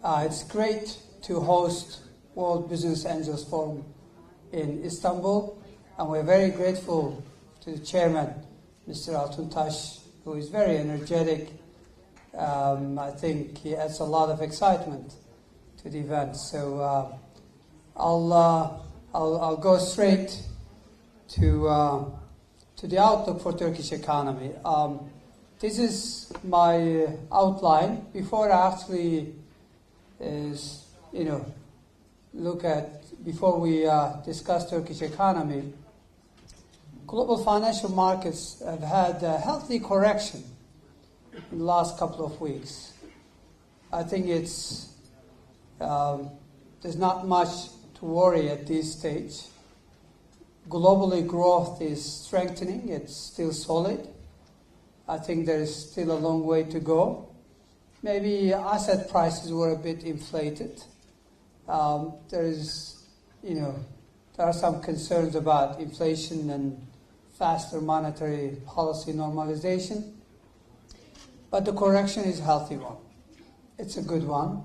It's great to host World Business Angels Forum in Istanbul, and we're very grateful to the chairman, Mr. Altuntaş, who is very energetic. I think he adds a lot of excitement to the event. So I'll go straight to the outlook for Turkish economy. This is my outline before I actually before we discuss Turkish economy. Global financial markets have had a healthy correction in the last couple of weeks. I think there's not much to worry at this stage. Globally, growth is strengthening. It's still solid. I think there is still a long way to go. Maybe asset prices were a bit inflated. There are some concerns about inflation and faster monetary policy normalization. But the correction is a healthy one. It's a good one.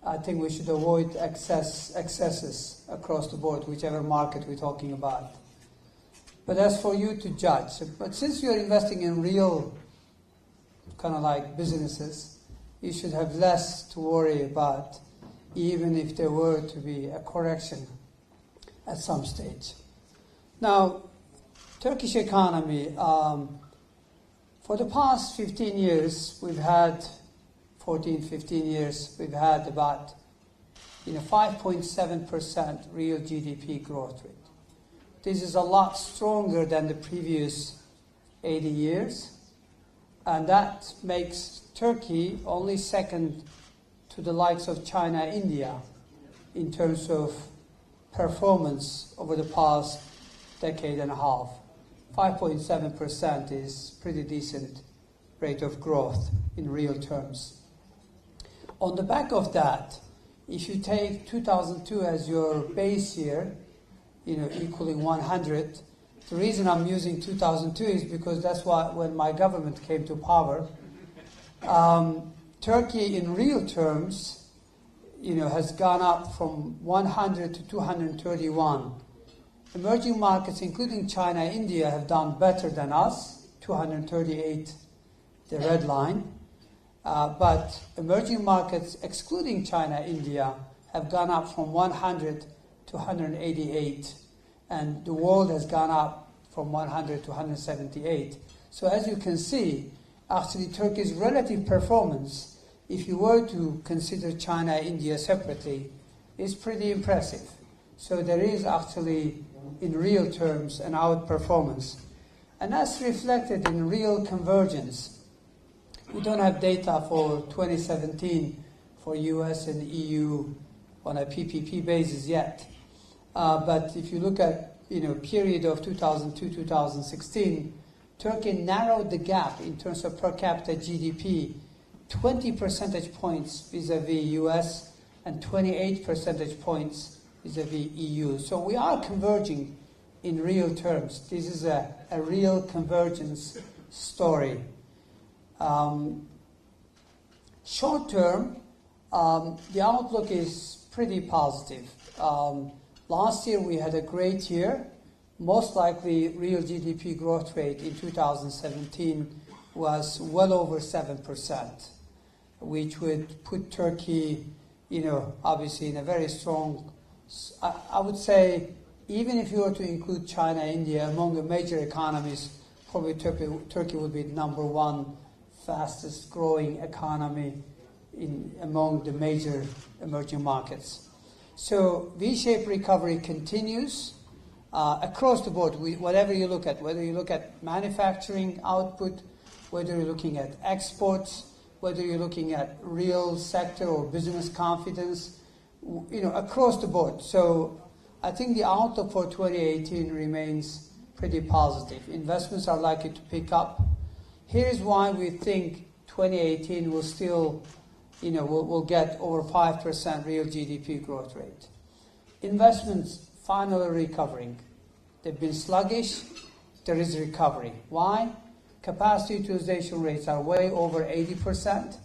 I think we should avoid excesses across the board, whichever market we're talking about. But that's for you to judge. But since you're investing in real kind of like businesses, you should have less to worry about, even if there were to be a correction at some stage. Now, Turkish economy, for the past 15 years, we've had about 5.7% real GDP growth rate. This is a lot stronger than the previous 80 years, and that makes Turkey only second to the likes of China, India, in terms of performance over the past decade and a half. 5.7% is pretty decent rate of growth in real terms. On the back of that, if you take 2002 as your base year, equaling 100, the reason I'm using 2002 is because that's when my government came to power. Turkey, in real terms, has gone up from 100 to 231. Emerging markets, including China, India, have done better than us, 238, the red line. But emerging markets, excluding China, India, have gone up from 100 to 188, and the world has gone up from 100 to 178. So as you can see, actually Turkey's relative performance, if you were to consider China, India separately, is pretty impressive. So there is actually, in real terms, an outperformance. And that's reflected in real convergence. We don't have data for 2017 for US and EU on a PPP basis yet. But if you look at period of 2002-2016, Turkey narrowed the gap in terms of per capita GDP 20 percentage points vis-a-vis US and 28 percentage points vis-a-vis EU. So we are converging in real terms. This is a real convergence story. Short term, the outlook is pretty positive. Last year we had a great year. Most likely real GDP growth rate in 2017 was well over 7%, which would put Turkey, obviously in a very strong, I would say, even if you were to include China, India, among the major economies, probably Turkey would be number one fastest growing economy among the major emerging markets. So V-shaped recovery continues across the board, whatever you look at, whether you look at manufacturing output, whether you're looking at exports, whether you're looking at real sector or business confidence, across the board. So I think the outlook for 2018 remains pretty positive. Investments are likely to pick up. Here's why we think 2018 will still, will get over 5% real GDP growth rate. Investments finally recovering. They've been sluggish. There is recovery. Why? Capacity utilization rates are way over 80%.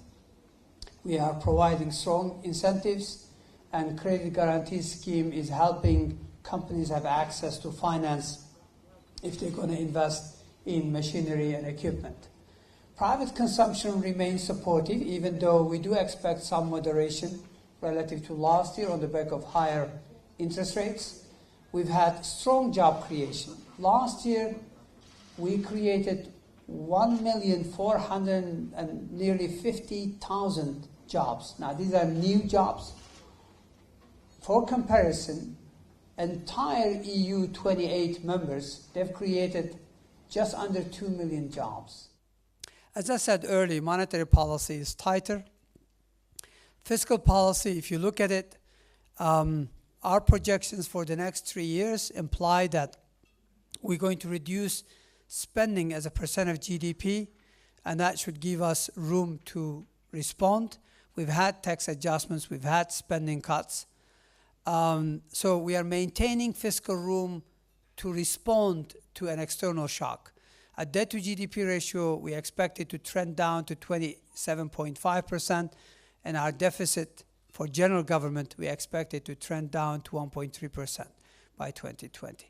We are providing strong incentives, and credit guarantee scheme is helping companies have access to finance if they're going to invest in machinery and equipment. Private consumption remains supportive, even though we do expect some moderation relative to last year on the back of higher interest rates. We've had strong job creation. Last year, we created 1,400,000 and nearly 50,000 jobs. Now, these are new jobs. For comparison, entire EU 28 members, they've created just under 2 million jobs. As I said earlier, monetary policy is tighter. Fiscal policy, if you look at it, our projections for the next 3 years imply that we're going to reduce spending as a percent of GDP, and that should give us room to respond. We've had tax adjustments, we've had spending cuts. So we are maintaining fiscal room to respond to an external shock. A debt to GDP ratio, we expect it to trend down to 27.5%, and our deficit for general government, we expect it to trend down to 1.3% by 2020.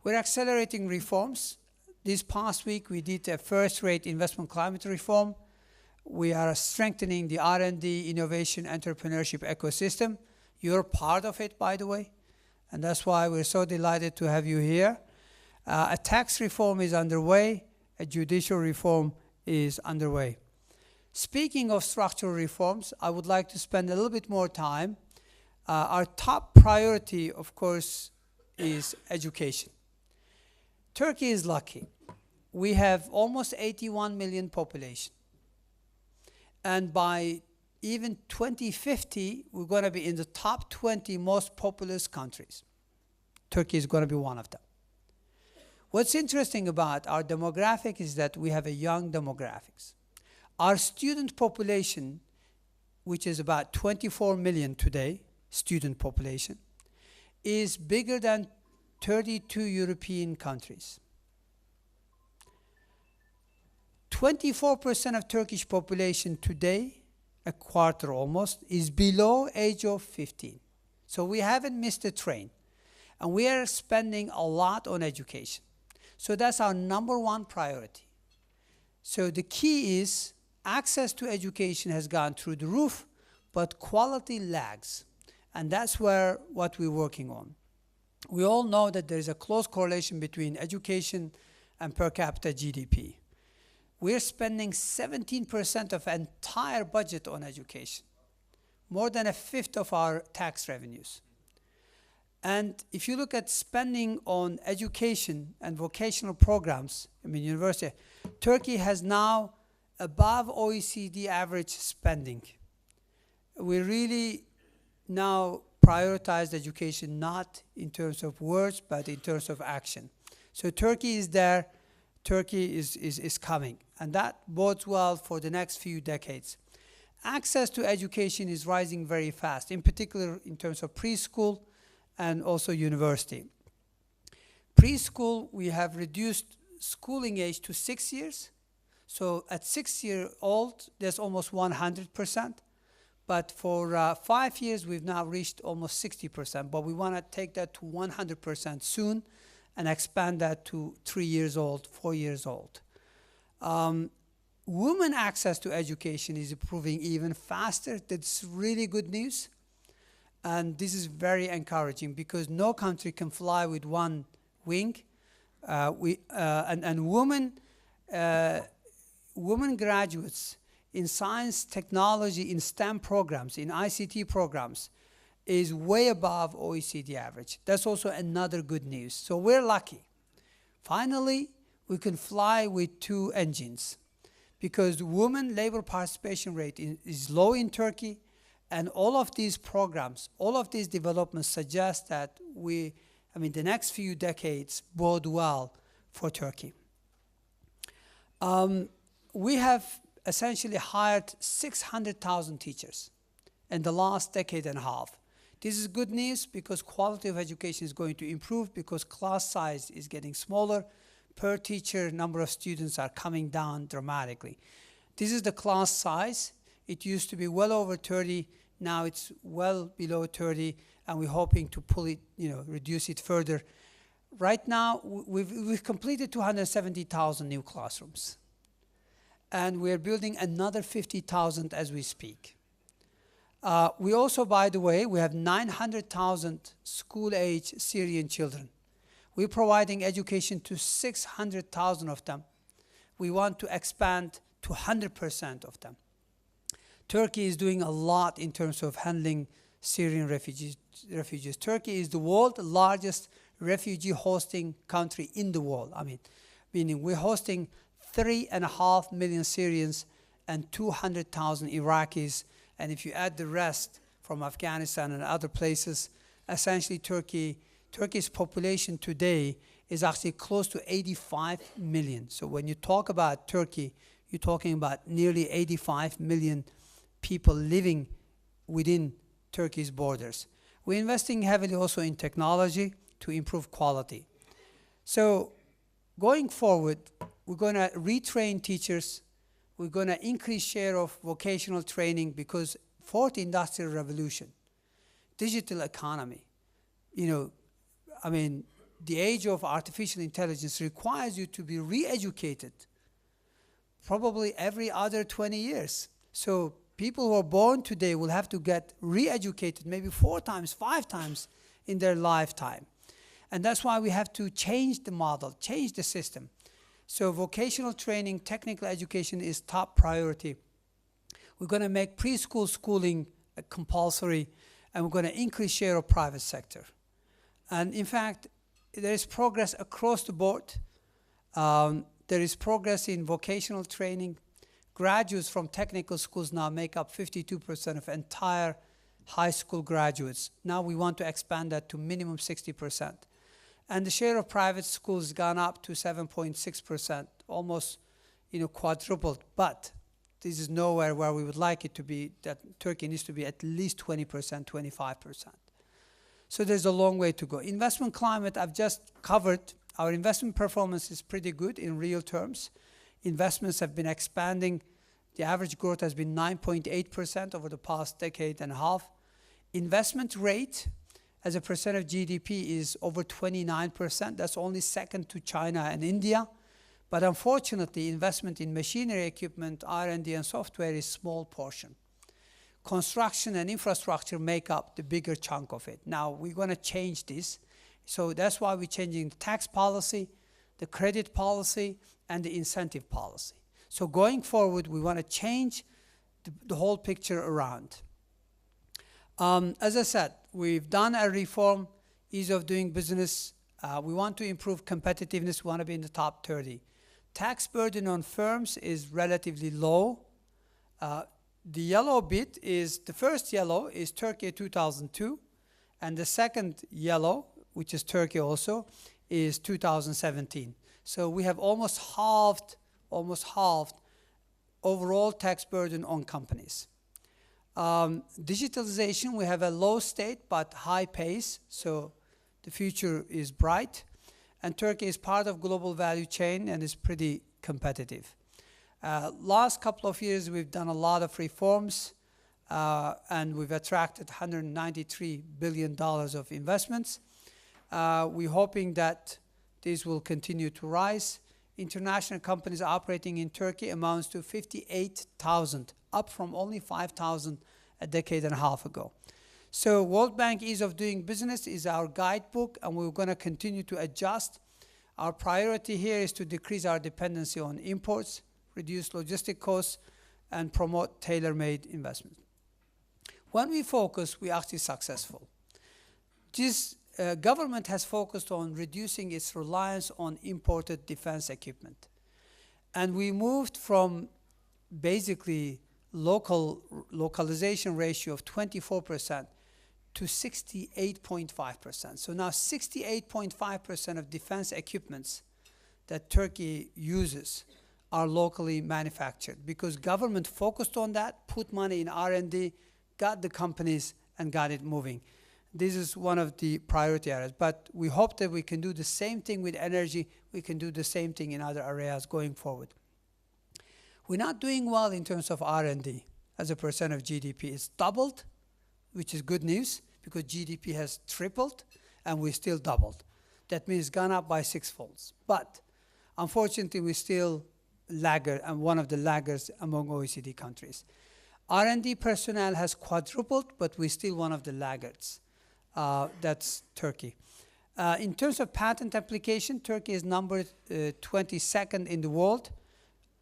We're accelerating reforms. This past week, we did a first-rate investment climate reform. We are strengthening the R&D, innovation, entrepreneurship ecosystem. You're part of it, by the way, and that's why we're so delighted to have you here. A tax reform is underway. A judicial reform is underway. Speaking of structural reforms, I would like to spend a little bit more time. Our top priority, of course, is education. Turkey is lucky. We have almost 81 million population. And by even 2050, we're going to be in the top 20 most populous countries. Turkey is going to be one of them. What's interesting about our demographic is that we have a young demographics. Our student population, which is about 24 million today, student population, is bigger than 32 European countries. 24% of Turkish population today, a quarter almost, is below age of 15. So we haven't missed a train. And we are spending a lot on education. So that's our number one priority. So the key is access to education has gone through the roof, but quality lags. And that's what we're working on. We all know that there is a close correlation between education and per capita GDP. We're spending 17% of entire budget on education, more than a fifth of our tax revenues. And if you look at spending on education and vocational programs, university, Turkey has now above OECD average spending. We really now prioritize education not in terms of words, but in terms of action. So Turkey is there, Turkey is coming, and that bodes well for the next few decades. Access to education is rising very fast, in particular in terms of preschool and also university. Preschool, we have reduced schooling age to 6 years. So at 6-year-old, there's almost 100%. But for 5 years, we've now reached almost 60%. But we want to take that to 100% soon and expand that to 3 years old, 4 years old. Women access to education is improving even faster. That's really good news. And this is very encouraging because no country can fly with one wing. Women graduates in science, technology, in STEM programs, in ICT programs, is way above OECD average. That's also another good news. So we're lucky. Finally, we can fly with two engines because the women labor participation rate is low in Turkey. And all of these programs, all of these developments suggest that the next few decades bode well for Turkey. We have essentially hired 600,000 teachers in the last decade and a half. This is good news because quality of education is going to improve because class size is getting smaller. Per teacher, number of students are coming down dramatically. This is the class size. It used to be well over 30. Now it's well below 30, and we're hoping to pull it, reduce it further. Right now, we've completed 270,000 new classrooms, and we're building another 50,000 as we speak. We also, by the way, we have 900,000 school-age Syrian children. We're providing education to 600,000 of them. We want to expand to 100% of them. Turkey is doing a lot in terms of handling Syrian refugees. Turkey is the world's largest refugee hosting country in the world. Meaning we're hosting 3.5 million Syrians and 200,000 Iraqis. And if you add the rest from Afghanistan and other places, essentially Turkey's population today is actually close to 85 million. So when you talk about Turkey, you're talking about nearly 85 million people living within Turkey's borders. We're investing heavily also in technology to improve quality. So going forward, we're going to retrain teachers. We're going to increase share of vocational training because fourth industrial revolution, digital economy, the age of artificial intelligence requires you to be re-educated probably every other 20 years. So people who are born today will have to get re-educated maybe 4 times, 5 times in their lifetime. And that's why we have to change the model, change the system. So vocational training, technical education is top priority. We're going to make preschool schooling compulsory, and we're going to increase share of private sector. And in fact, there is progress across the board. There is progress in vocational training. Graduates from technical schools now make up 52% of entire high school graduates. Now we want to expand that to minimum 60%. And the share of private schools has gone up to 7.6%, almost quadrupled. But this is nowhere where we would like it to be, that Turkey needs to be at least 20%, 25%. So there's a long way to go. Investment climate, I've just covered. Our investment performance is pretty good in real terms. Investments have been expanding. The average growth has been 9.8% over the past decade and a half. Investment rate as a percent of GDP is over 29%. That's only second to China and India. But unfortunately, investment in machinery, equipment, R&D, and software is a small portion. Construction and infrastructure make up the bigger chunk of it. Now, we're going to change this. So that's why we're changing the tax policy, the credit policy, and the incentive policy. So going forward, we want to change the whole picture around. As I said, we've done a reform, ease of doing business. We want to improve competitiveness. We want to be in the top 30. Tax burden on firms is relatively low. The yellow bit is, the first yellow is Turkey 2002, and the second yellow, which is Turkey also, is 2017. So we have almost halved overall tax burden on companies. Digitalization, we have a low state but high pace, so the future is bright. And Turkey is part of global value chain and is pretty competitive. Last couple of years, we've done a lot of reforms, and we've attracted $193 billion of investments. We're hoping that these will continue to rise. International companies operating in Turkey amounts to 58,000, up from only 5,000 a decade and a half ago. So World Bank Ease of Doing Business is our guidebook, and we're going to continue to adjust. Our priority here is to decrease our dependency on imports, reduce logistic costs, and promote tailor-made investment. When we focus, we're actually successful. This government has focused on reducing its reliance on imported defense equipment. And we moved from basically localization ratio of 24% to 68.5%. So now 68.5% of defense equipments that Turkey uses are locally manufactured because government focused on that, put money in R&D, got the companies, and got it moving. This is one of the priority areas. But we hope that we can do the same thing with energy. We can do the same thing in other areas going forward. We're not doing well in terms of R&D. as a percent of GDP. It's doubled, which is good news because GDP has tripled and we still doubled. That means it's gone up by 6-fold. But unfortunately, we still laggard and one of the laggards among OECD countries. R&D personnel has quadrupled, but we're still one of the laggards. That's Turkey. In terms of patent application, Turkey is number 22nd in the world,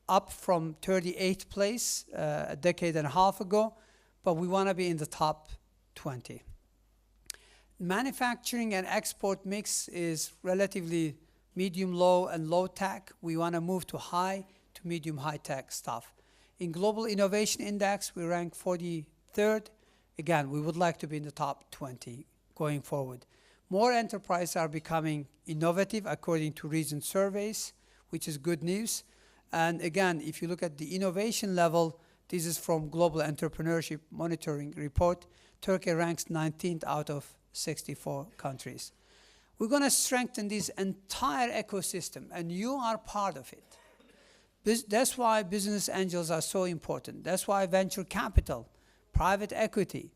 up from 38th place a decade and a half ago, but we want to be in the top 20. Manufacturing and export mix is relatively medium low and low tech. We want to move to high to medium high tech stuff. In Global Innovation Index, we rank 43rd. Again, we would like to be in the top 20 going forward. More enterprises are becoming innovative according to recent surveys, which is good news. And again, if you look at the innovation level, this is from Global Entrepreneurship Monitoring Report. Turkey ranks 19th out of 64 countries. We're going to strengthen this entire ecosystem, and you are part of it. That's why business angels are so important. That's why venture capital, private equity,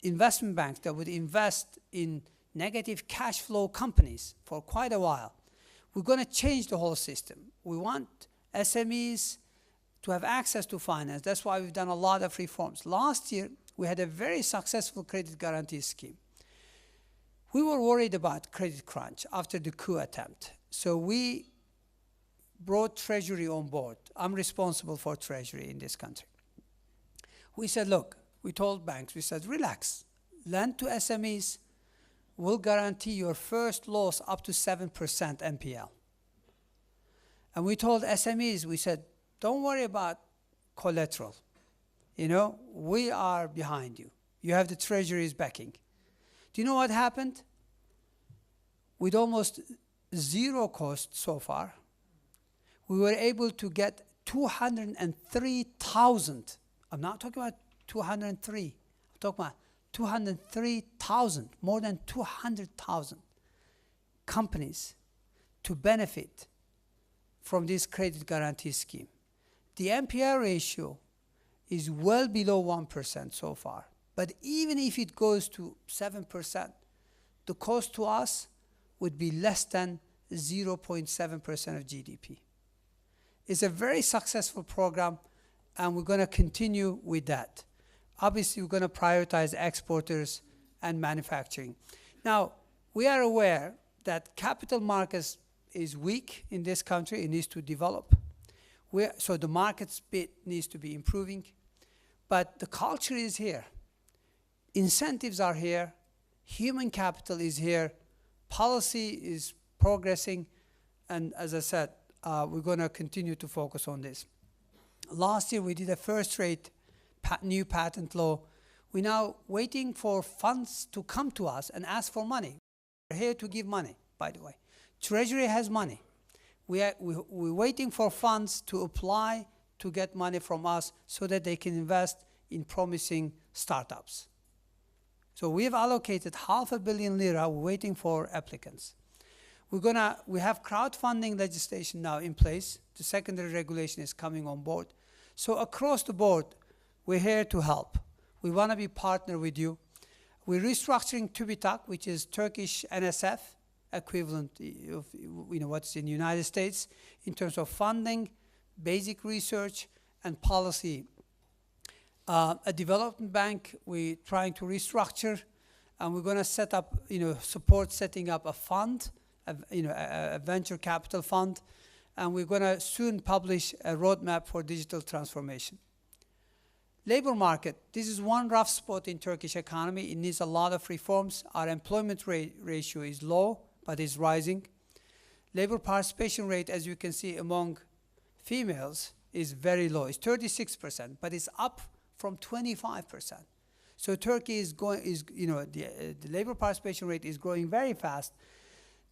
investment banks that would invest in negative cash flow companies for quite a while. We're going to change the whole system. We want SMEs to have access to finance. That's why we've done a lot of reforms. Last year, we had a very successful credit guarantee scheme. We were worried about credit crunch after the coup attempt. So we brought Treasury on board. I'm responsible for Treasury in this country. We said, look, we told banks, we said, relax. Lend to SMEs. We'll guarantee your first loss up to 7% NPL. And we told SMEs, we said, don't worry about collateral. We are behind you. You have the Treasury's backing. Do you know what happened? With almost zero cost so far, we were able to get 203,000. I'm not talking about 203. I'm talking about 203,000, more than 200,000 companies to benefit from this credit guarantee scheme. The NPL ratio is well below 1% so far. But even if it goes to 7%, the cost to us would be less than 0.7% of GDP. It's a very successful program, and we're going to continue with that. Obviously, we're going to prioritize exporters and manufacturing. Now, we are aware that capital markets is weak in this country. It needs to develop. So the market bit needs to be improving. But the culture is here. Incentives are here. Human capital is here. Policy is progressing. And as I said, we're going to continue to focus on this. Last year, we did a first-rate new patent law. We're now waiting for funds to come to us and ask for money. We're here to give money, by the way. Treasury has money. We're waiting for funds to apply to get money from us so that they can invest in promising startups. So we have allocated $500 million lira. We're waiting for applicants. We have crowdfunding legislation now in place. The secondary regulation is coming on board. So across the board, we're here to help. We want to be partner with you. We're restructuring TÜBİTAK, which is Turkish NSF, equivalent of what's in the United States, in terms of funding, basic research, and policy. A development bank, we're trying to restructure, and we're going to set up, support setting up a fund, a venture capital fund, and we're going to soon publish a roadmap for digital transformation. Labor market, this is one rough spot in Turkish economy. It needs a lot of reforms. Our employment ratio is low, but is rising. Labor participation rate, as you can see, among females is very low. It's 36%, but it's up from 25%. So Turkey the labor participation rate is growing very fast.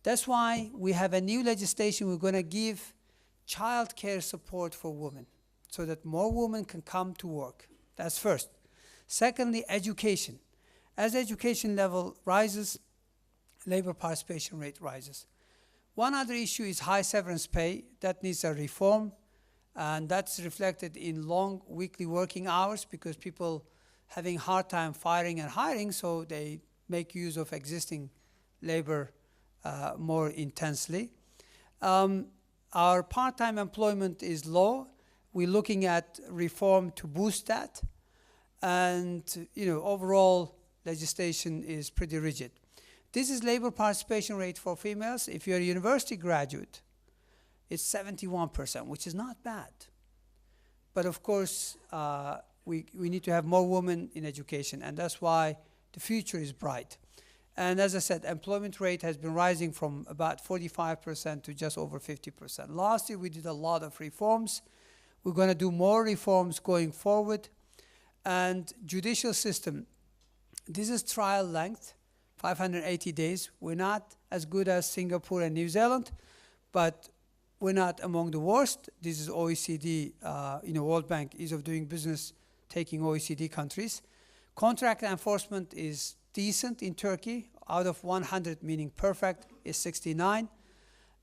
That's why we have a new legislation. We're going to give child care support for women so that more women can come to work. That's first. Secondly, education. As education level rises, labor participation rate rises. One other issue is high severance pay. That needs a reform. And that's reflected in long weekly working hours because people having hard time firing and hiring, so they make use of existing labor more intensely. Our part-time employment is low. We're looking at reform to boost that. And overall legislation is pretty rigid. This is labor participation rate for females. If you're a university graduate, it's 71%, which is not bad. But of course, we need to have more women in education, and that's why the future is bright. And as I said, employment rate has been rising from about 45% to just over 50%. Last year, we did a lot of reforms. We're going to do more reforms going forward. And judicial system, this is trial length, 580 days. We're not as good as Singapore and New Zealand, but we're not among the worst. This is OECD, World Bank, ease of doing business, taking OECD countries. Contract enforcement is decent in Turkey. Out of 100, meaning perfect, is 69.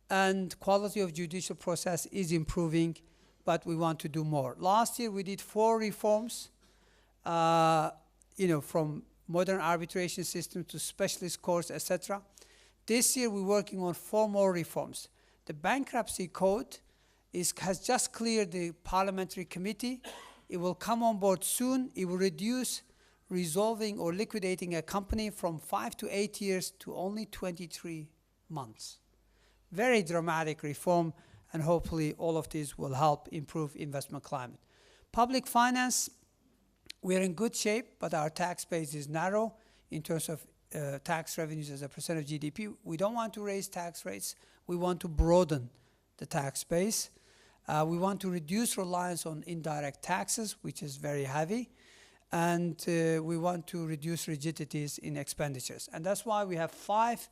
And quality of judicial process is improving, but we want to do more. Last year, we did 4 reforms, from modern arbitration system to specialist courts, etc. This year, we're working on 4 more reforms. The bankruptcy code has just cleared the parliamentary committee. It will come on board soon. It will reduce resolving or liquidating a company from 5 to 8 years to only 23 months. Very dramatic reform, and hopefully all of this will help improve investment climate. Public finance, we're in good shape, but our tax base is narrow in terms of tax revenues as a percent of GDP. We don't want to raise tax rates. We want to broaden the tax base. We want to reduce reliance on indirect taxes, which is very heavy. And we want to reduce rigidities in expenditures. And that's why we have 5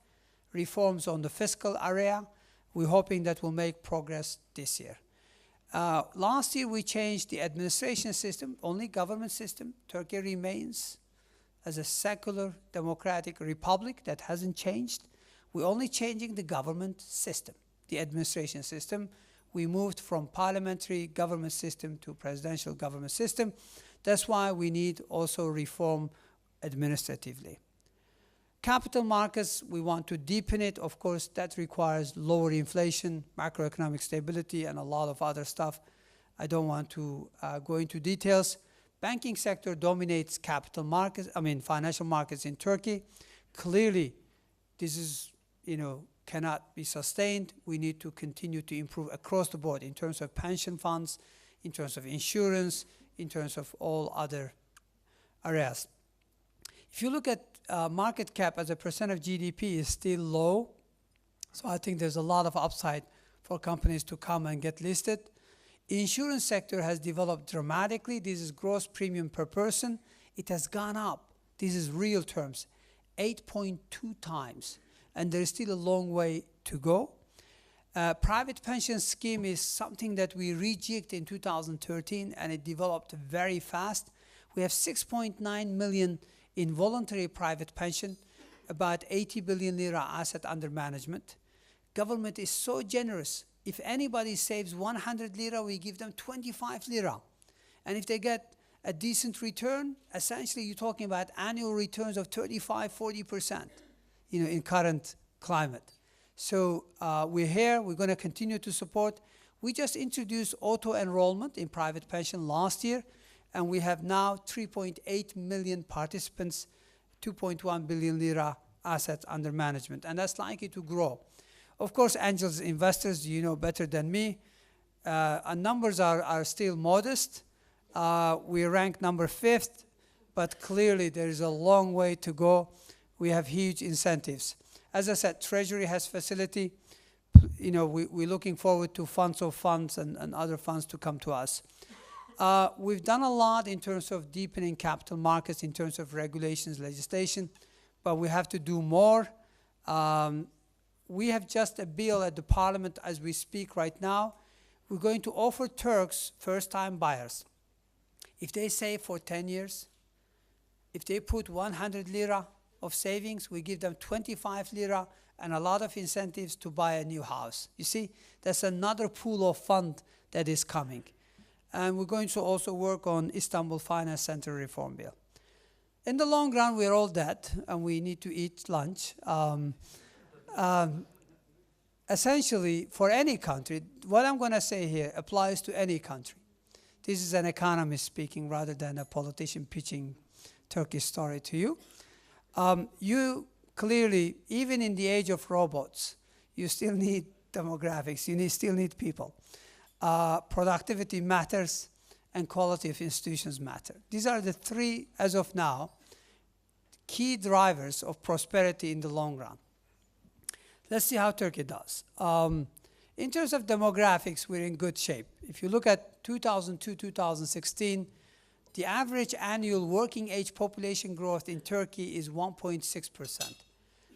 reforms on the fiscal area. We're hoping that we'll make progress this year. Last year, we changed the administration system, only government system. Turkey remains as a secular democratic republic. That hasn't changed. We're only changing the government system, the administration system. We moved from parliamentary government system to presidential government system. That's why we need also reform administratively. Capital markets, we want to deepen it. Of course, that requires lower inflation, macroeconomic stability, and a lot of other stuff. I don't want to go into details. Banking sector dominates capital markets, financial markets in Turkey. Clearly, this is, cannot be sustained. We need to continue to improve across the board in terms of pension funds, in terms of insurance, in terms of all other areas. If you look at market cap as a percent of GDP is still low, so I think there's a lot of upside for companies to come and get listed. Insurance sector has developed dramatically. This is gross premium per person. It has gone up. This is real terms, 8.2 times, and there is still a long way to go. Private pension scheme is something that we rejigged in 2013, and it developed very fast. We have 6.9 million in voluntary private pension, about 80 billion lira asset under management. Government is so generous. If anybody saves 100 lira, we give them 25 lira. And if they get a decent return, essentially you're talking about annual returns of 35, 40%, in current climate. So we're here. We're going to continue to support. We just introduced auto-enrollment in private pension last year, and we have now 3.8 million participants, 2.1 billion lira assets under management, and that's likely to grow. Of course, angels investors, you know better than me. Our numbers are still modest. We rank number 5th, but clearly there is a long way to go. We have huge incentives. As I said, Treasury has facility. We're looking forward to funds of funds and other funds to come to us. We've done a lot in terms of deepening capital markets, in terms of regulations, legislation, but we have to do more. We have just a bill at the parliament as we speak right now. We're going to offer Turks first-time buyers. If they save for 10 years, if they put 100 lira of savings, we give them 25 lira and a lot of incentives to buy a new house. You see, that's another pool of fund that is coming. And we're going to also work on Istanbul Finance Center reform bill. In the long run, we're all dead, and we need to eat lunch. Essentially, for any country, what I'm going to say here applies to any country. This is an economist speaking rather than a politician pitching Turkish story to you. You clearly, even in the age of robots, you still need demographics. You still need people. Productivity matters, and quality of institutions matter. These are the three, as of now, key drivers of prosperity in the long run. Let's see how Turkey does. In terms of demographics, we're in good shape. If you look at 2002-2016, the average annual working age population growth in Turkey is 1.6%.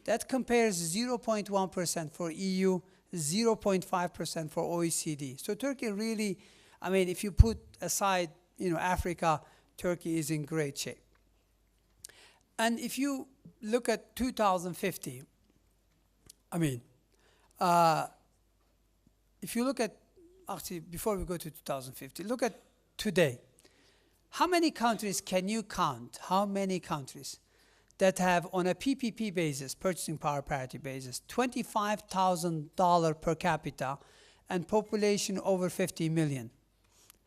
That compares 0.1% for EU, 0.5% for OECD. So Turkey really, I mean, if you put aside, Africa, Turkey is in great shape. And if you look at 2050, if you look at, actually, before we go to 2050, look at today. How many countries can you count? How many countries that have, on a PPP basis, purchasing power parity basis, $25,000 per capita and population over 50 million?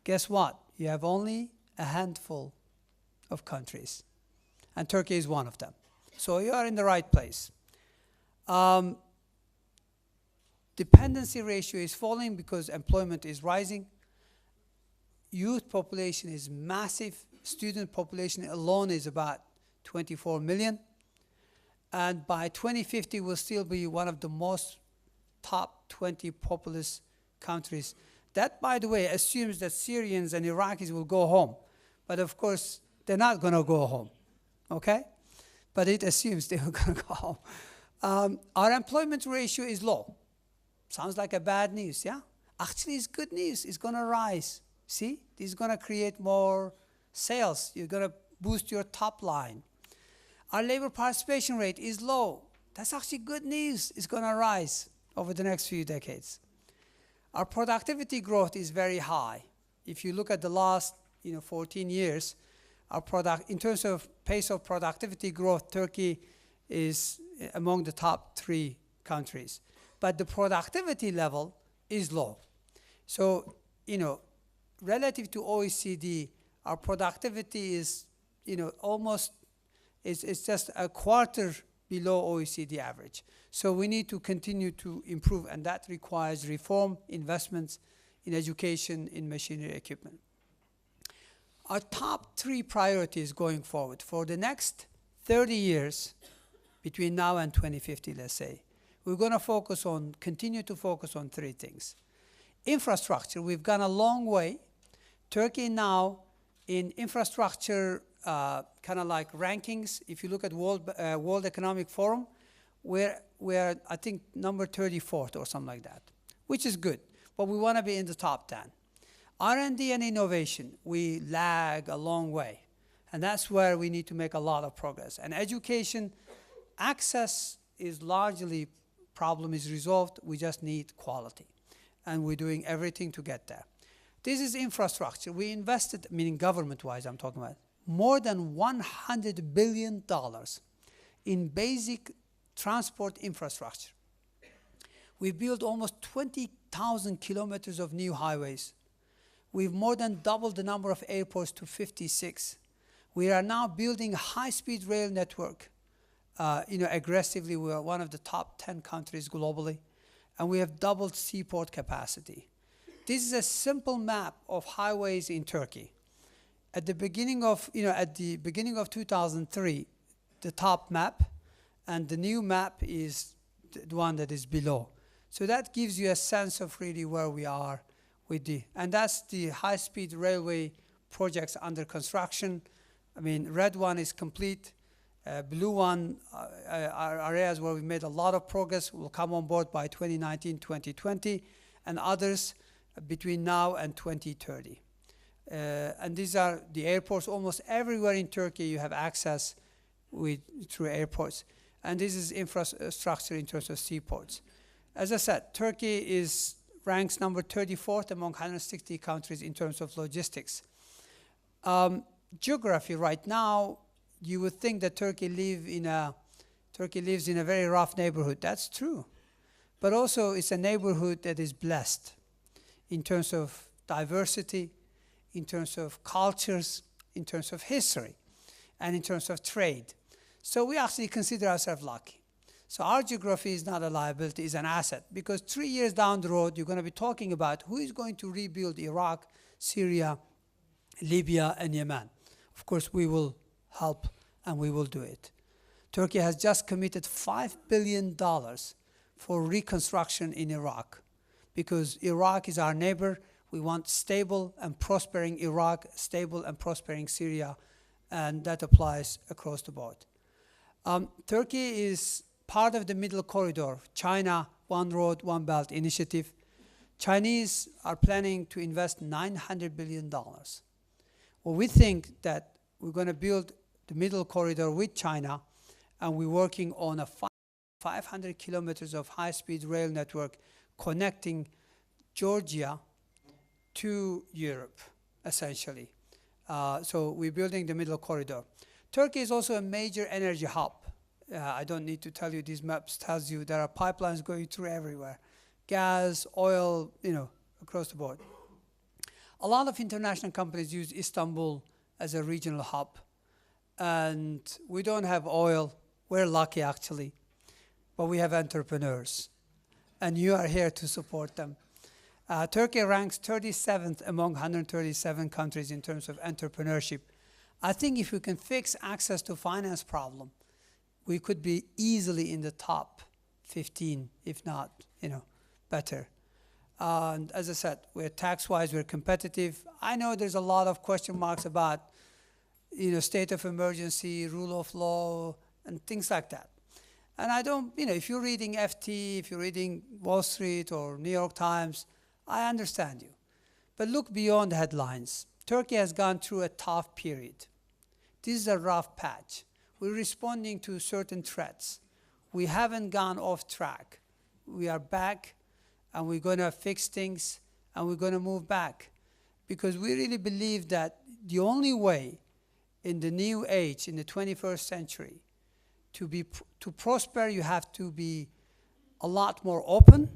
Guess what? You have only a handful of countries, and Turkey is one of them. So you are in the right place. Dependency ratio is falling because employment is rising. Youth population is massive. Student population alone is about 24 million. And by 2050, we'll still be one of the most top 20 populous countries. That, by the way, assumes that Syrians and Iraqis will go home. But of course, they're not going to go home, okay? But it assumes they're going to go home. Our employment ratio is low. Sounds like a bad news, yeah? Actually, it's good news. It's going to rise. See? This is going to create more sales. You're going to boost your top line. Our labor participation rate is low. That's actually good news. It's going to rise over the next few decades. Our productivity growth is very high. If you look at the last 14 years, in terms of pace of productivity growth, Turkey is among the top 3 countries. But the productivity level is low. So, relative to OECD, our productivity is, almost, it's just a quarter below OECD average. So we need to continue to improve, and that requires reform, investments in education, in machinery equipment. Our top 3 priorities going forward for the next 30 years, between now and 2050, let's say, we're going to continue to focus on 3 things. Infrastructure, we've gone a long way. Turkey now, in infrastructure kind of like rankings, if you look at World Economic Forum, we're I think number 34th or something like that, which is good, but we want to be in the top 10. R&D and innovation, we lag a long way, and that's where we need to make a lot of progress. And education, access is largely, problem is resolved, we just need quality, and we're doing everything to get there. This is infrastructure. We invested, meaning government-wise I'm talking about, more than $100 billion in basic transport infrastructure. We built almost 20,000 kilometers of new highways. We've more than doubled the number of airports to 56. We are now building a high-speed rail network. Aggressively, we are one of the top 10 countries globally, and we have doubled seaport capacity. This is a simple map of highways in Turkey. At the beginning of 2003, the top map, and the new map is the one that is below. So that gives you a sense of really where we are and that's the high-speed railway projects under construction. Red one is complete. Blue one are areas where we've made a lot of progress, will come on board by 2019, 2020, and others between now and 2030. And these are the airports. Almost everywhere in Turkey you have access through airports. And this is infrastructure in terms of seaports. As I said, Turkey ranks number 34th among 160 countries in terms of logistics. Geography right now, you would think that Turkey lives in a very rough neighborhood. That's true. But also it's a neighborhood that is blessed in terms of diversity, in terms of cultures, in terms of history, and in terms of trade. So we actually consider ourselves lucky. So our geography is not a liability, it's an asset. Because 3 years down the road, you're going to be talking about who is going to rebuild Iraq, Syria, Libya, and Yemen. Of course, we will help and we will do it. Turkey has just committed $5 billion for reconstruction in Iraq. Because Iraq is our neighbor, we want stable and prospering Iraq, stable and prospering Syria, and that applies across the board. Turkey is part of the Middle Corridor, China One Road, One Belt initiative. Chinese are planning to invest $900 billion. Well, we think that we're going to build the Middle Corridor with China, and we're working on a 500 kilometers of high-speed rail network connecting Georgia to Europe, essentially. So we're building the Middle Corridor. Turkey is also a major energy hub. I don't need to tell you, these maps tells you there are pipelines going through everywhere. Gas, oil, across the board. A lot of international companies use Istanbul as a regional hub. And we don't have oil. We're lucky, actually. But we have entrepreneurs. And you are here to support them. Turkey ranks 37th among 137 countries in terms of entrepreneurship. I think if we can fix access to finance problem, we could be easily in the top 15, if not, better. And as I said, we're tax-wise, we're competitive. I know there's a lot of question marks about, state of emergency, rule of law, and things like that. And I don't, if you're reading FT, if you're reading Wall Street or New York Times, I understand you. But look beyond the headlines. Turkey has gone through a tough period. This is a rough patch. We're responding to certain threats. We haven't gone off track. We are back, and we're going to fix things, and we're going to move back. Because we really believe that the only way in the new age, in the 21st century, to prosper, you have to be a lot more open.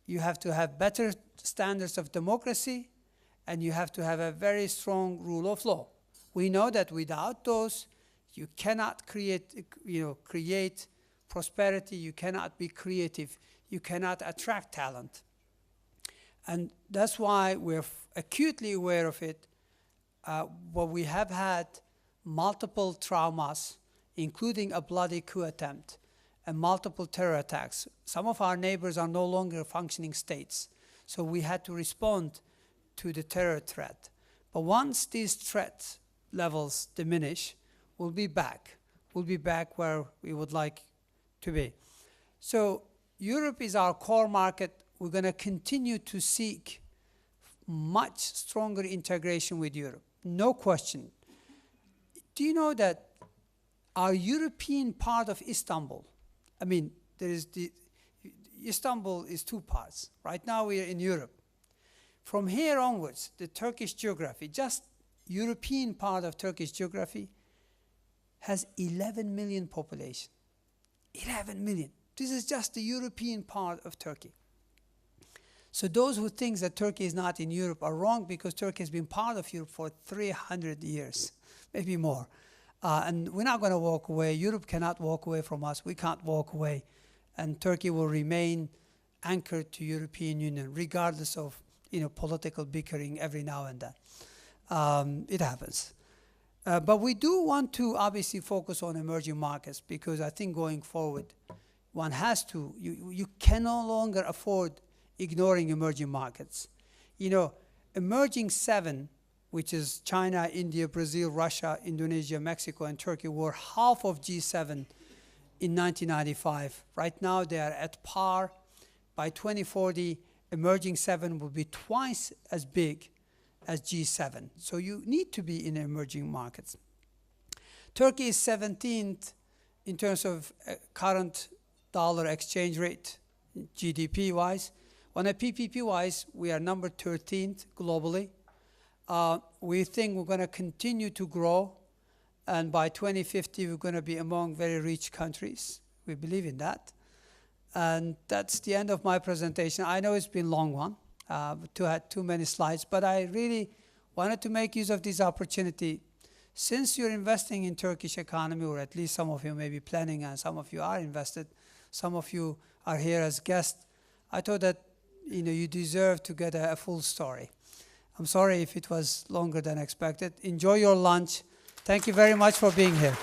You have to have better standards of democracy, and you have to have a very strong rule of law. We know that without those, you cannot create prosperity. You cannot be creative. You cannot attract talent. And that's why we're acutely aware of it. But we have had multiple traumas, including a bloody coup attempt and multiple terror attacks. Some of our neighbors are no longer functioning states. So we had to respond to the terror threat. But once these threat levels diminish, we'll be back. We'll be back where we would like to be. So Europe is our core market. We're going to continue to seek much stronger integration with Europe. No question. Do you know that our European part of Istanbul, Istanbul is two parts. Right now we are in Europe. From here onwards, the Turkish geography, just European part of Turkish geography, has 11 million population. 11 million. This is just the European part of Turkey. So those who think that Turkey is not in Europe are wrong, because Turkey has been part of Europe for 300 years, maybe more. And we're not going to walk away. Europe cannot walk away from us. We can't walk away. And Turkey will remain anchored to European Union, regardless of political bickering every now and then. It happens. But we do want to obviously focus on emerging markets, because I think going forward, one has to. You can no longer afford ignoring emerging markets. Emerging 7, which is China, India, Brazil, Russia, Indonesia, Mexico, and Turkey, were half of G7 in 1995. Right now, they are at par. By 2040, emerging 7 will be twice as big as G7. So you need to be in emerging markets. Turkey is 17th in terms of current dollar exchange rate, GDP-wise. On a PPP-wise, we are number 13th globally. We think we're going to continue to grow, and by 2050, we're going to be among very rich countries. We believe in that. And that's the end of my presentation. I know it's been a long one, had too many slides, but I really wanted to make use of this opportunity. Since you're investing in Turkish economy, or at least some of you may be planning, and some of you are invested, some of you are here as guests, I thought that you deserve to get a full story. I'm sorry if it was longer than expected. Enjoy your lunch. Thank you very much for being here.